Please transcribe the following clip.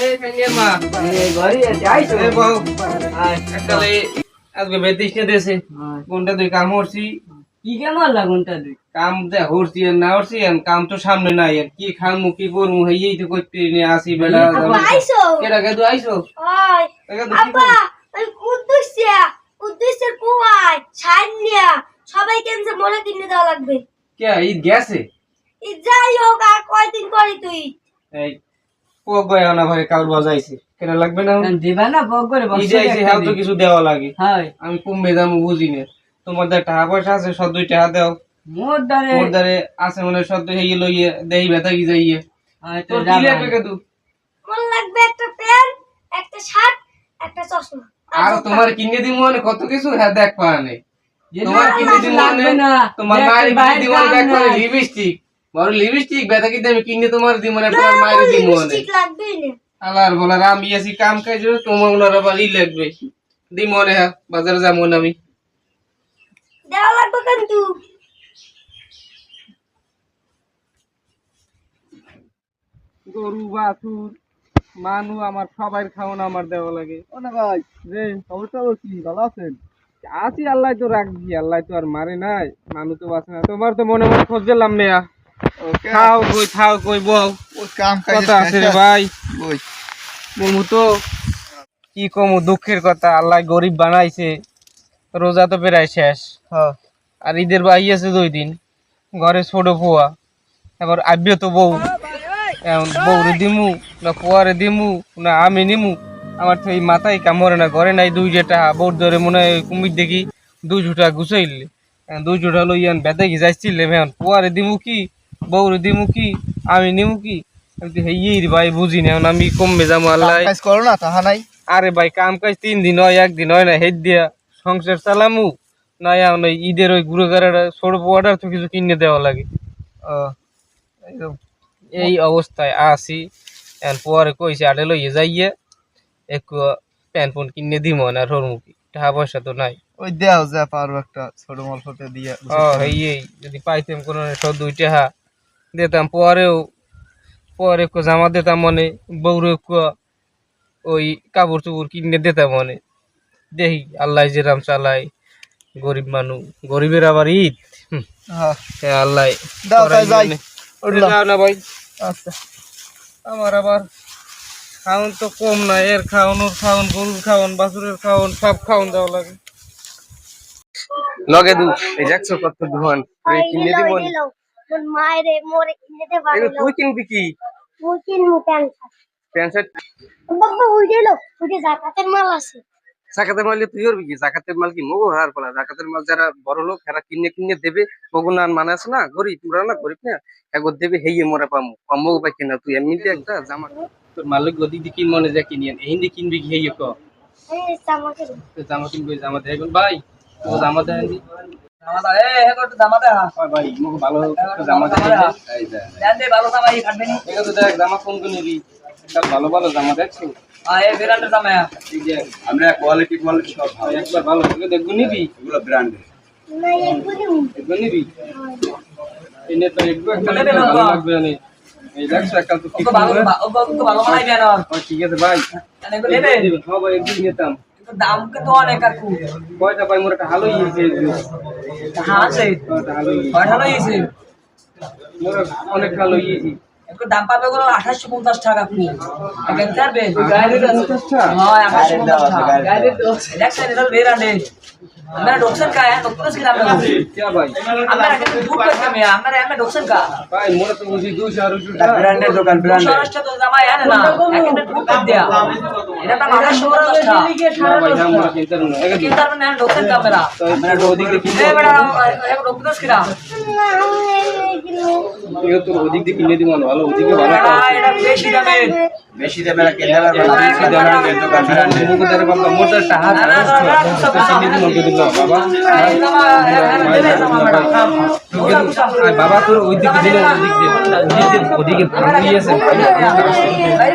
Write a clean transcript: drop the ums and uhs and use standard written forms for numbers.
এই খাইয়ে মা এই ঘরে যাইছো এ বউ আজকালে আজকে বেদিস নে দেছে কোনটা তুই কাম করছি কি কাম আলা কোনটা তুই কাম দে হরছি না হরছি কাম তো সামনে নাই আর কি খামু কি করমু হেই তো কইতে নি আসি বেলা আইছো কেডা কে তুই আইছো ওই আব্বা ওই কুদ্দুসের কুয়াই ছাইনিয়া সবাই কেনছে মনে কিনে দেওয়া লাগবে কে ঈদ গেছে ই যাই হোক আর কয়দিন পরে তুই এই পগ গয়া না ভাই কাউর বাজাইছে কেন লাগবে না দিবা না বক করে বসে ঈদ আইছে হাও তো কিছু দেওয়া লাগে হয় আমি কমবে দাম বুঝি না তোমার দা টাকা পয়সা আছে সব 2 টাকা দাও মোর দারে আছে মনে সব হেই লইয়ে দেই ব্যথা কি যাইয়ে হয়তো তোর কি লাগবে কে তু মন লাগবে একটা প্যান্ট একটা শার্ট একটা চশমা আর তোমার কিনে দিমু মানে কত কিছু হ্যাঁ দেখ পানে তোমার কিনে দিমু মানে তোমার মায়ের কিনে দিমু মানে দেখ পানে লিপস্টিক বড় লিপস্টিক ব্যথা কি আমি কিনে তোমার দিমু মানে তোমার মায়ের দিমু মানে ঠিক লাগবে না আলার বলার আমি আসি কাম কাজ তোমার ওনারা বাড়ি লাগবে দিমু মানে বাজারে যাবো না আমি দেওয়া লাগবে কিন্তু গরু বাছুর মানু আমার সবাই খাওয়ানো আমার দেওয়া লাগে ও না ভাই যে খবরটা কি ভালো আছেন? আছি আল্লাহ তো রাখবি আল্লাহ তো আর মারে নাই মানু তো বাঁচে না তোমার তো মনে মনে খোঁজ দিলাম মেয়া ওকে খাও কই খাও কই বউ ওই কাম কাজ কথা আছে রে ভাই ওই বলবো তো কি কমু দুঃখের কথা আল্লাহ গরিব বানাইছে রোজা তো প্রায় শেষ হ্যাঁ আর ঈদের বাই আছে 2 দিন ঘরে ছোট পোয়া এবার আব্বে তো বউ এখন বউরে দিমু না পোয়ারে দিমু না আমি নিমু আমার তো এই মাথায় কামড়ে না ঘরে নাই 2 টাকা বউর ধরে মনে হয় কুমির দেখি 2 টাকা গুছাইলে 2 টাকা লইয়ান বেদে কি যাইছিলে এখন পোয়ারে দিমু কি বউরে দিমু কি আমি নিমু কি আমি তো হেই ভাই বুঝি না এখন আমি কমবে যাবো আল্লাহ কাজ করো না তাহা নাই আরে ভাই কাম কাজ 3 দিন হয় 1 দিন হয় না হেড দিয়া সংসার চালামু না এখন ওই ঈদের ওই গুঁড়ো গাড়াটা ছোট পোয়াটার তো কিছু কিনে দেওয়া লাগে এই অবস্থায় আছি এখন পরে কইছে আড়ে লইয়ে যাইয়ে একটু প্যান্ট পুন কিনে দিব না রোরমুখী টাকা পয়সা তো নাই ওই দেও যা পারো একটা ছোট মাল ফটো দিয়ে এই যদি পাইতাম কোনো 100-2 টাকা দিতাম পরে একটু জামা দিতাম মনে বউরে একটু ওই কাপড় চোপড় কিনে দিতাম মনে দেখি আল্লাহ যেরাম চালাই গরিব মানুষ গরিবের আবার ঈদ হ্যাঁ আল্লাহ দাও তাই যাই যাও না ভাই আচ্ছা আমার আবার খাওন তো কম না এর খাওন ওর খাওন গরুর খাওন বাছুরের খাওন সব খাওন দেওয়া লাগে লগে দু এই দেখছো কত ধোয়ান কিনে দিব তোর মায়েরে মোরে কিনে দে তুই কিনবি কি তুই কিনবো প্যান্ট প্যান্ট শার্ট বাবা উই গেল ওই জাকাতের মাল আছে জাকাতের মাল তুই করবি কি জাকাতের মাল কি মগো হার পালা জাকাতের মাল যারা বড় লোক এরা কিনে দেবে মগো না মানে আছে না গরিব তোরা না গরিব না একবার দেবে হেইয়ে মরে পামু মগো পাই কিনা তুই এমনিতে একটা জামা তোর মালিক গদি দি কিন মনে যা কিনিয়েন হিন্দি কিনবি কি হেইয়ে ক এই জামাকে জামা কিনবি জামা দেয় ভাই ও জামা দেয় জামাটা হে কত জামাটা ভাই মগো ভালো জামা দেয় এই যা দেন দে ভালো জামা এই কাটবে নি এটা তো দেখ জামা কোন কোন নিবি একটা ভালো ভালো জামা দেখছো এই ব্র্যান্ডের জামা এই যে আমরা কোয়ালিটি সব ভালো একবার ভালো করে দেখবো নিবি এগুলো ব্র্যান্ডের না এগুলো নিবি এনে তো একটু একটা ভালো লাগবে না এই দেখছো একটা তো ওকে ভালো বানাইবে না ঠিক আছে ভাই এনে কো নেবে হ্যাঁ ভাই একদিন নিতাম কিন্তু দাম কত অনেক আর কু কয়টা ভাই মোর একটা ভালো ইয়েছে হ্যাঁ আছে ভালো কয়টা লইছে মোর অনেক ভালো ইয়েছে একটু দাম পাবে গুলো 2850 টাকা কু এখন ছাড়বে গাড়ির 50 টাকা হ্যাঁ 2850 টাকা গাড়ির দেখছেন এটা ব্র্যান্ডে আমরা ডক্সন का है डॉक्टर से नाम है क्या भाई আমরা এখানে বুক করতে আমি আমরা ডক্সন का भाई मोर तो बुझी 200 টাকা ব্র্যান্ডের দোকান ব্র্যান্ডের 200 তো জামা है না এখানে বুক করে দেয়া এটা তো 2850 টাকা না ভাই আমরা চিন্তা না কিন্তু আমরা ডক্সন का मेरा তো আমরা ওদিক দিয়ে এ বড় এক ডক্টর से কিরা কিনে তো ওদিক দিয়ে কিনে দিমন ভালো ওদিকে ভালো এটা বেশি দামে কেন্দ্রের বেশি দামের দোকান ব্র্যান্ডের মুখদার বাবা মোটা টাকা কিনে দিমন দিল বাবা বাবা তোর ওইদিকে দিলে ওদিকে ভালো ইয়েছে ভাই